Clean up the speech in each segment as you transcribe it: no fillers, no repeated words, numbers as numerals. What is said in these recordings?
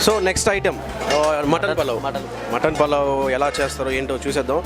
So next item mutton pulao ఎలా చేస్తారో ఏంటో చూసేద్దాం.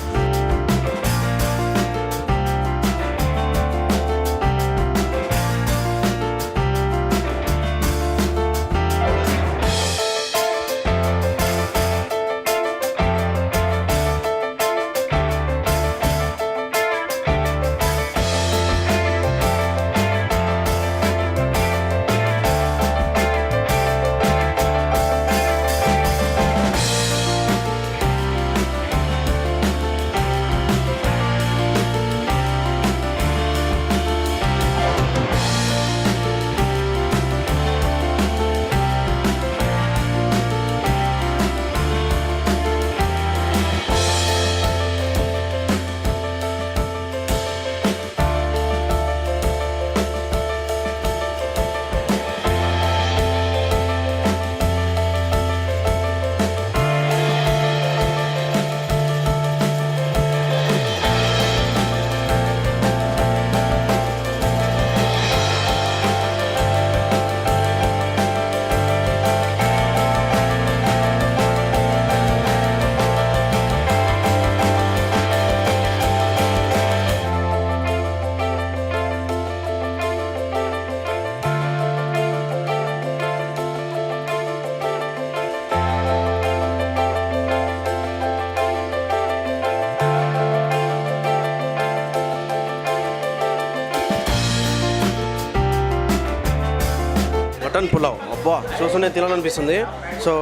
మటన్ పులావ్ అబ్బా చూస్తూనే తినాలనిపిస్తుంది. సో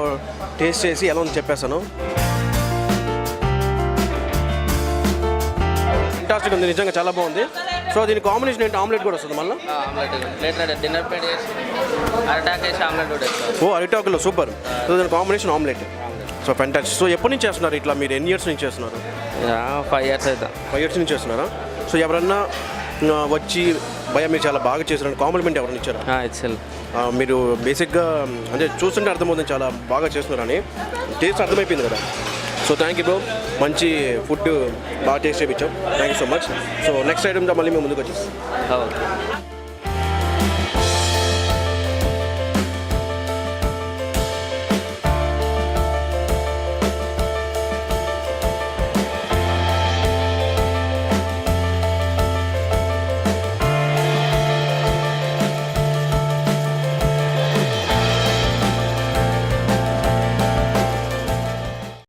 టేస్ట్ చేసి ఎలా ఉందో చెప్పేస్తాను. ఫెంటాస్టిక్ ఉంది, నిజంగా చాలా బాగుంది. సో దీని కాంబినేషన్ ఏంటి? ఆమ్లెట్ కూడా వస్తుంది మళ్ళీ. ఓ అరిటాకులో సూపర్. సో దీని combination omelette. So fantastic. So ఎప్పటి నుంచి చేస్తున్నారు ఇట్లా? మీరు ఎన్ని ఇయర్స్ నుంచి చేస్తున్నారు? 5 years అవుతా. 5 years నుంచి చేస్తున్నారా? సో ఎవరన్నా వచ్చి భయ మీరు చాలా బాగా చేశారని కాంప్లిమెంట్ ఎవరైనా ఇచ్చారా? ఇచ్చారు. మీరు బేసిక్గా అంటే చూస్తుంటే అర్థమవుతుంది చాలా బాగా చేస్తున్నారని. టేస్ట్ అర్థమైపోయింది కదా. సో థ్యాంక్ యూ బ్రో, మంచి ఫుడ్ బాగా టేస్ట్ చేయించాం. Thank you so much. So next ఐటమ్తో మళ్ళీ మేము ముందుకు వచ్చేస్తాం.